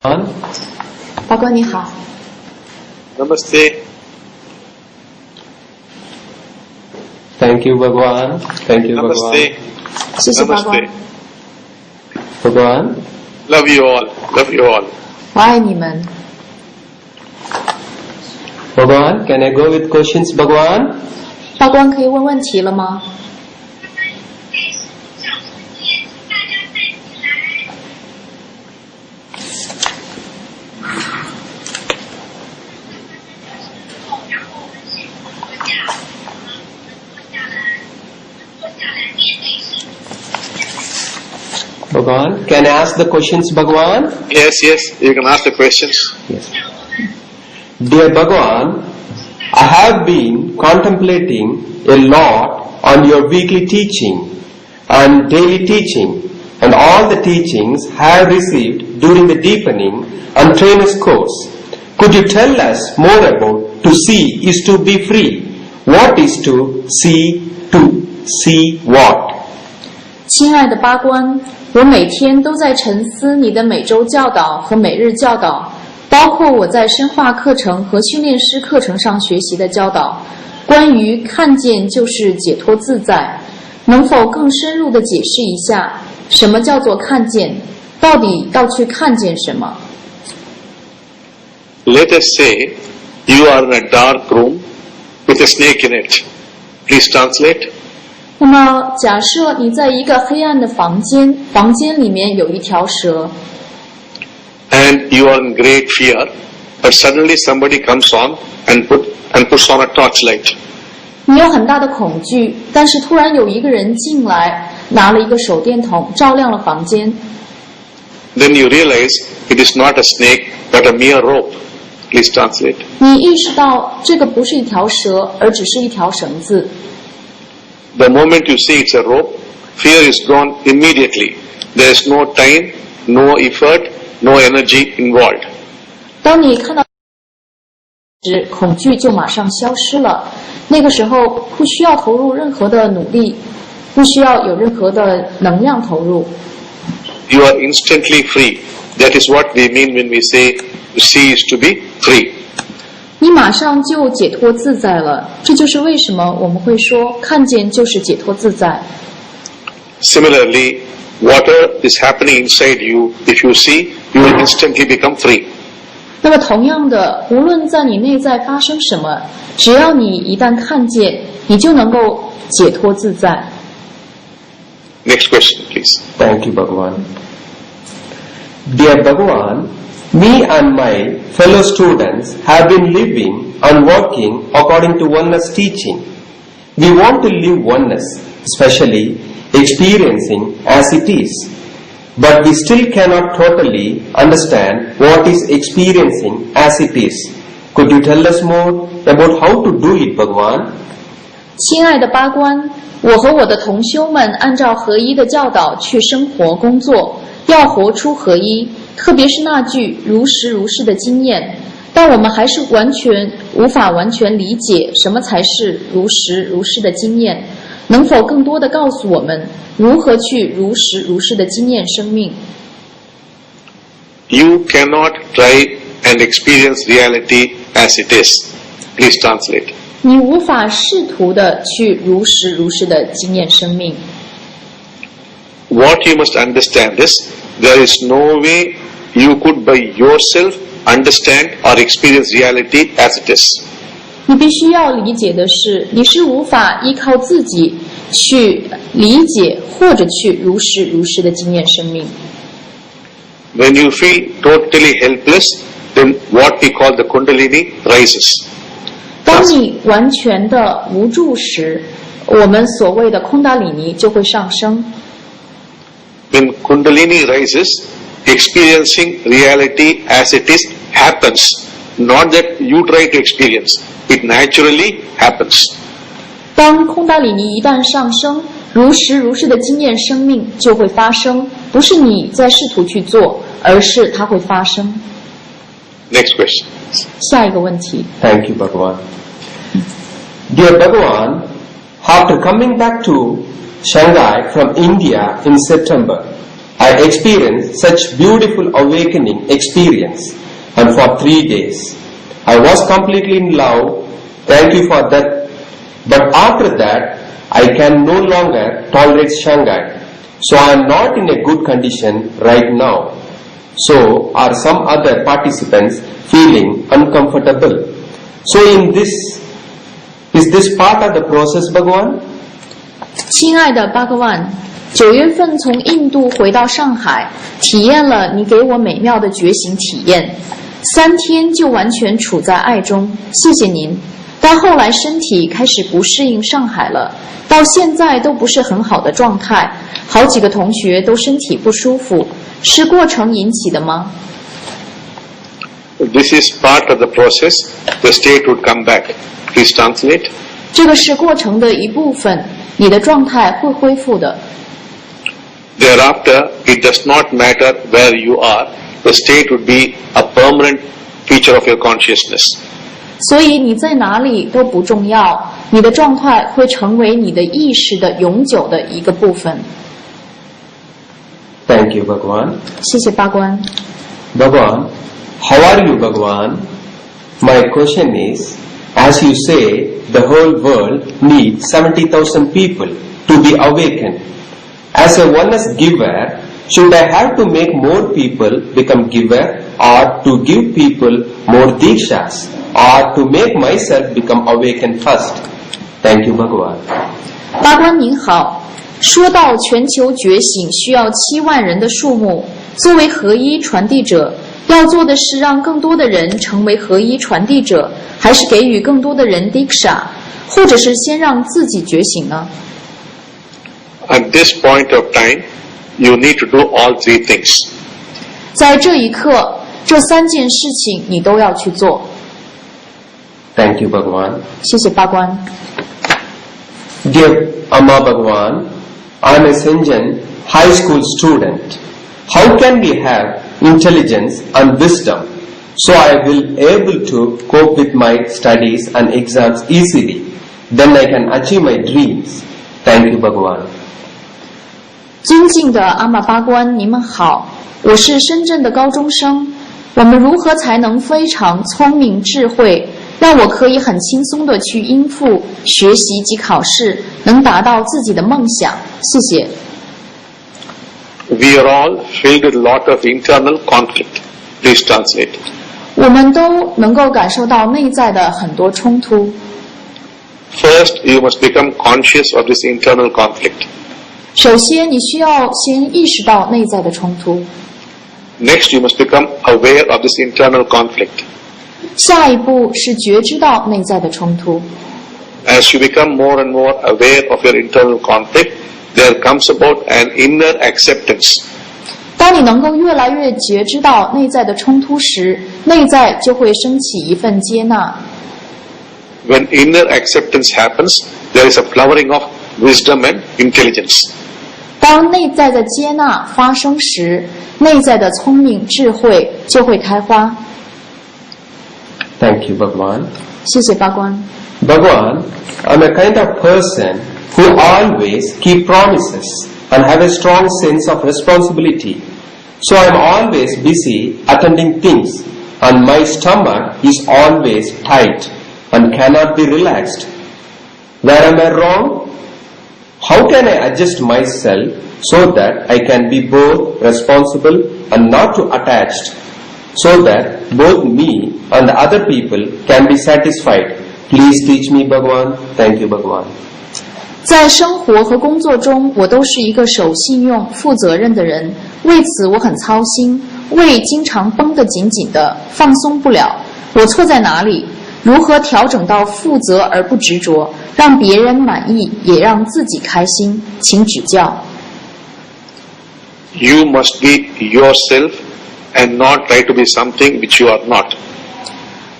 法官你好。 Namaste. Thank you, Bhagwan. Thank you, Namaste. Bhagwan. 谢谢法官 Namaste. Bhagwan, Love you all. Love you all. 我爱你们。 Bhagwan, can I go with questions, Bhagwan? 法官可以问问题了吗？ Bhagwan, can I ask the questions, Bhagwan? Yes, you can ask the questions. Yes. Dear Bhagwan, I have been contemplating a lot on your weekly teaching and daily teaching and all the teachings I have received during the deepening and trainer's course. Could you tell us more about to see is to be free? What is to see what? 亲爱的八官，我每天都在沉思你的每周教导和每日教导，包括我在深化课程和训练师课程上学习的教导。关于看见就是解脱自在，能否更深入地解释一下，什么叫做看见？到底要去看见什么？ Let us say you are in a dark room with a snake in it. Please translate. 那么，假设你在一个黑暗的房间，房间里面有一条蛇， And you are in great fear, but suddenly somebody comes on and puts on a torchlight. 你有很大的恐惧，但是突然有一个人进来，拿了一个手电筒，照亮了房间。 Then you realize it is not a snake, but a mere rope. Please translate. 你意识到这个不是一条蛇，而只是一条绳子。 The moment you see it's a rope, fear is gone immediately. There is no time, no effort, no energy involved. 当你看到时，恐惧就马上消失了。那个时候不需要投入任何的努力，不需要有任何的能量投入。 You are instantly free. That is what we mean when we say to see is to be free. 你马上就解脱自在了，这就是为什么我们会说看见就是解脱自在。 Similarly, whatever is happening inside you, if you see, you will instantly become free. 那么同样的，无论在你内在发生什么，只要你一旦看见，你就能够解脱自在。 Next question, please. Thank you, Bhagwan. Dear Bhagwan, me and my fellow students have been living and working according to oneness teaching. We want to live oneness, especially experiencing as it is. But we still cannot totally understand what is experiencing as it is. Could you tell us more about how to do it, Bhagwan? 亲爱的八官，我和我的同修们按照合一的教导去生活工作，要活出合一，特别是那句如实如是的经验。但我们还是无法完全理解什么才是如实如是的经验。能否更多的告诉我们如何去如实如是的经验生命？ You cannot try and experience reality as it is. Please translate. 你无法试图的去如实如是的经验生命。 What you must understand is, there is no way you could by yourself understand or experience reality as it is. 你必须要理解的是，你是无法依靠自己去理解或者去如实如是的经验生命。 When you feel totally helpless, then what we call the Kundalini rises. 当你完全的无助时，我们所谓的空达里尼就会上升。 When Kundalini rises, experiencing reality as it is happens. Not that you try to experience. It naturally happens. 当空达里尼一旦上升，如实如是的经验生命就会发生，不是你在试图去做，而是它会发生。 Next question. 下一个问题。 Thank you, Bhagwan. Dear Bhagwan, after coming back to Shanghai from India in September, I experienced such beautiful awakening experience, and for 3 days I was completely in love. Thank you for that. But after that, I can no longer tolerate Shanghai. So I am not in a good condition right now. So are some other participants feeling uncomfortable? So is this part of the process, Bhagavan? 亲爱的巴格万，9月份从印度回到上海，体验了你给我美妙的觉醒体验，3天就完全处在爱中，谢谢您。但后来身体开始不适应上海了，到现在都不是很好的状态，好几个同学都身体不舒服，是过程引起的吗？ This is part of the process. The state would come back. Please translate. 这个是过程的一部分，你的状态会恢复的。 Thereafter, it does not matter where you are. The state would be a permanent feature of your consciousness. 所以你在哪里都不重要，你的状态会成为你的意识的永久的一个部分。 Thank you, Bhagavan. 谢谢巴关。 Bhagavan, how are you, Bhagavan? My question is, as you say, the whole world needs 70,000 people to be awakened. As a oneness giver, should I have to make more people become giver, or to give people more dikshas, or to make myself become awakened first? Thank you, Bhagavan. 巴关您好，说到全球觉醒需要7万人的数目，作为合一传递者，要做的是让更多的人成为合一传递者，还是给予更多的人 diksha， 或者是先让自己觉醒呢？ At this point of time, you need to do all 3 things. 在这一刻，这3件事情你都要去做。 Thank you, Bhagavan. 谢谢巴关。 Dear Amma Bhagavan, I am a Shenzhen high school student. How can we have intelligence and wisdom so I will able to cope with my studies and exams easily? Then I can achieve my dreams. Thank you, Bhagavan. 尊敬的阿玛巴关，你们好，我是深圳的高中生。我们如何才能非常聪明智慧，让我可以很轻松地去应付学习及考试，能达到自己的梦想？谢谢。 We are all filled with a lot of internal conflict. Please translate. 我们都能够感受到内在的很多冲突。 First, you must become conscious of this internal conflict. 首先，你需要先意识到内在的冲突。 Next, you must become aware of this internal conflict. 下一步是觉知到内在的冲突。 As you become more and more aware of your internal conflict, there comes about an inner acceptance. 当你能够越来越觉知到内在的冲突时，内在就会升起一份接纳。 When inner acceptance happens, there is a flowering of wisdom and intelligence. 当内在的接纳发生时，内在的聪明智慧就会开花。 Thank you, Bhagavan. 谢谢巴关。 Bhagavan, I'm a kind of person who always keep promises and have a strong sense of responsibility. So I'm always busy attending things, and my stomach is always tight and cannot be relaxed. Where am I wrong? How can I adjust myself so that I can be both responsible and not too attached, so that both me and the other people can be satisfied? Please teach me, Bhagavan. Thank you, Bhagavan. 在生活和工作中，我都是一个守信用、负责任的人，为此我很操心，胃经常绷得紧紧的，放松不了。我错在哪里？如何调整到负责而不执着，让别人满意，也让自己开心？请指教。 You must be yourself and not try to be something which you are not.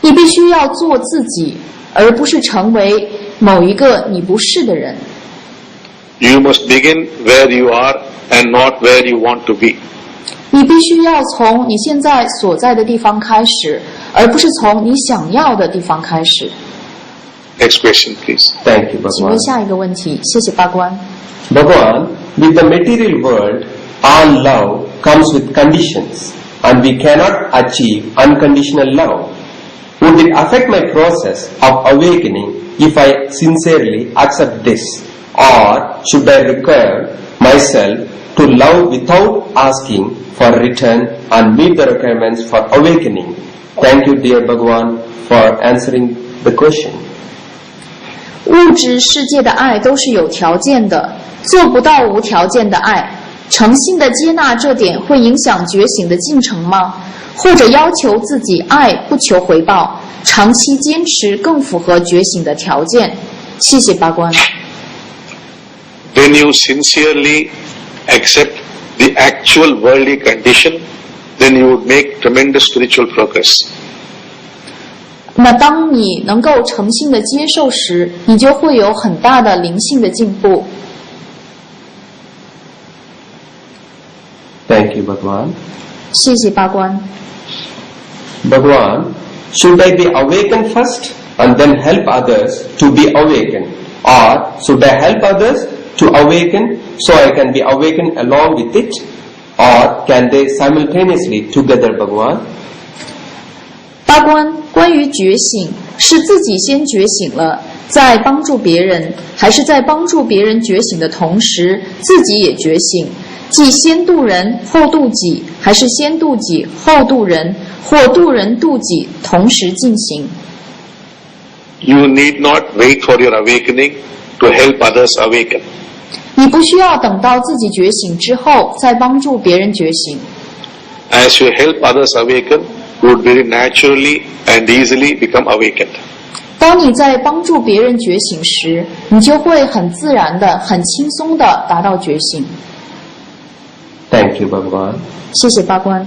你必须要做自己，而不是成为某一个你不是的人。 You must begin where you are and not where you want to be. 你必须要从你现在所在的地方开始，而不是从你想要的地方开始。 Next question, please. Thank you, 请问 Bhagavan. 下一个问题，谢谢巴关。 Bhagavan, with the material world all love comes with conditions and we cannot achieve unconditional love. Would it affect my process of awakening if I sincerely accept this? Or should I require myself to love without asking for return and meet the requirements for awakening? Thank you, dear Bhagavan, for answering the question. 物质世界的爱都是有条件的，做不到无条件的爱。诚心的接纳这点会影响觉醒的进程吗？或者要求自己爱不求回报，长期坚持更符合觉醒的条件？谢谢八关。When you sincerely accept the actual worldly condition, then you would make tremendous spiritual progress. 那当你能够诚心的接受时，你就会有很大的灵性的进步。Thank you, Bhagavan. 谢谢八关。Bhagavan, should I be awakened first and then help others to be awakened? Or should I help others to awaken so I can be awakened along with it? Or can they simultaneously together, Bhagavan? 八关，关于觉醒，是自己先觉醒了，再帮助别人，还是在帮助别人觉醒的同时，自己也觉醒？即先度人后度己，还是先度己后度人，或度人度己同时进行？ You need not wait for your awakening to help others awaken. 你不需要等到自己觉醒之后再帮助别人觉醒。 As you help others awaken, you would very naturally and easily become awakened. 当你在帮助别人觉醒时，你就会很自然的、很轻松的达到觉醒。 Thank you, Bhagavan. 谢谢八关。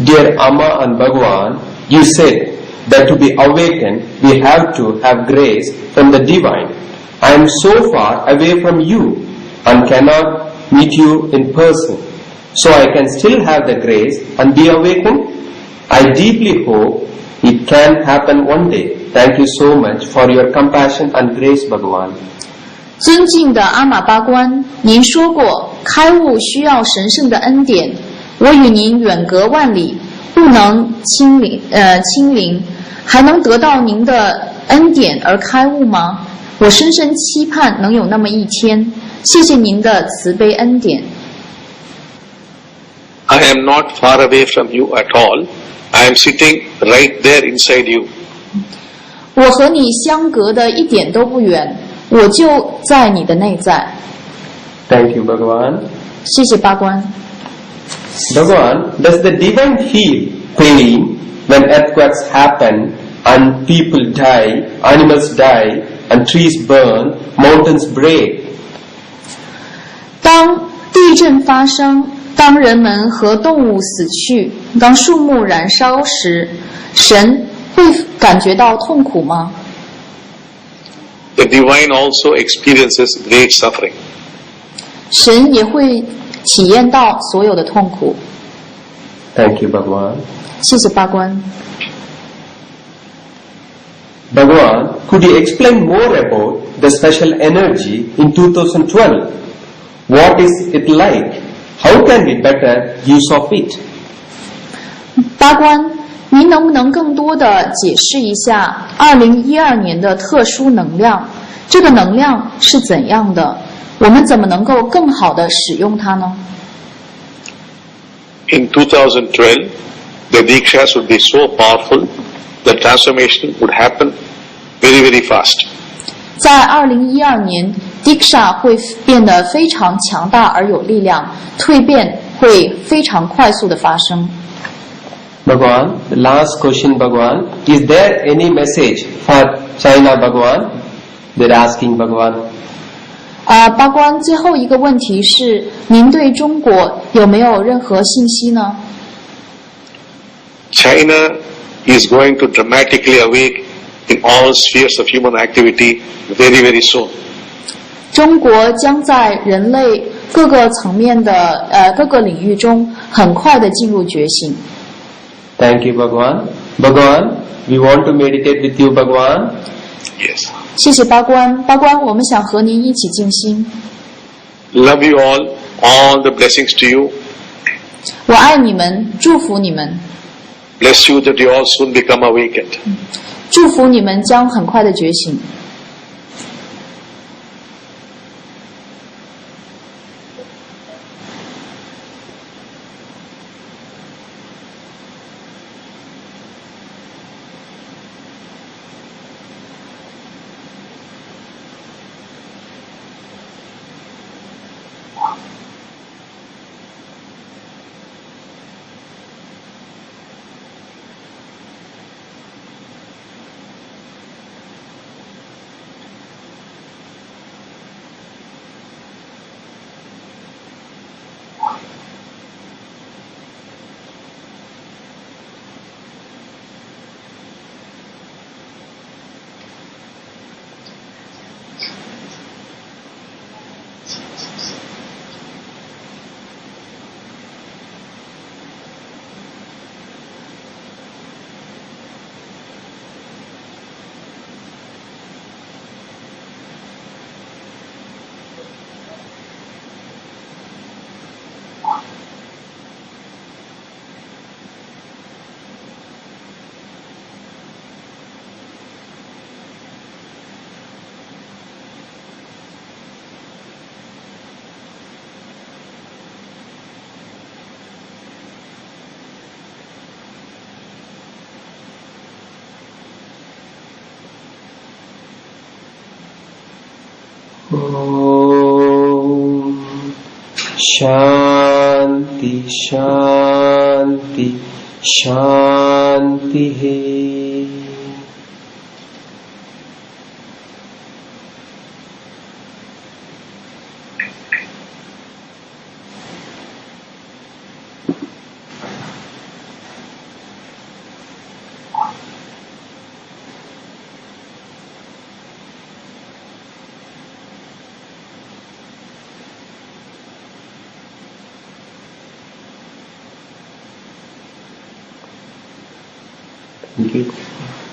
Dear Amma and Bhagavan, you said that to be awakened, we have to have grace from the divine. I am so far away from you and cannot meet you in person. So I can still have the grace and be awakened? I deeply hope it can happen one day. Thank you so much for your compassion and grace, Bhagavan. 尊敬的阿玛巴关，您说过开悟需要神圣的恩典，我与您远隔万里，不能亲临，还能得到您的恩典而开悟吗？我深深期盼能有那么一天，谢谢您的慈悲恩典。 I am not far away from you at all. I am sitting right there inside you. 我和你相隔的一点都不远，我就在你的内在。 Thank you, Bhagavan. 谢谢八关。 Bhagavan, does the divine feel pain when earthquakes happen and people die, animals die, and trees burn, mountains break? 当地震发生，当人们和动物死去，当树木燃烧时，神会感觉到痛苦吗？ The divine also experiences great suffering. 神也会体验到所有的痛苦。 Thank you, Bhagavan. 谢谢八关。 Bhagavan, could you explain more about the special energy in 2012? What is it like? How can we better use of it? 八关，您能不能更多的解释一下2012年的特殊能量？这个能量是怎样的？我们怎么能够更好的使用它呢？ In 2012, the Dikshas would be so powerful, the transformation would happen very, very fast. 在2012年 ，Diksha 会变得非常强大而有力量，蜕变会非常快速的发生。 Bhagavan, the last question, Bhagavan, is there any message for China, Bhagavan? They're asking Bhagavan. 八关，最后一个问题是，您对中国有没有任何信息呢？ China is going to dramatically awake in all spheres of human activity very, very soon. 中国将在人类各个层面的各个领域中很快的进入觉醒。 Thank you, Bhagavan. Bhagavan, we want to meditate with you, Bhagavan. Yes. 谢谢八关，八关，我们想和您一起静心。Love you all the blessings to you. 我爱你们，祝福你们， Bless you that you all soon become awakened. 祝福你们将很快的觉醒。Om Shanti Shanti Shanti hai. Thank you.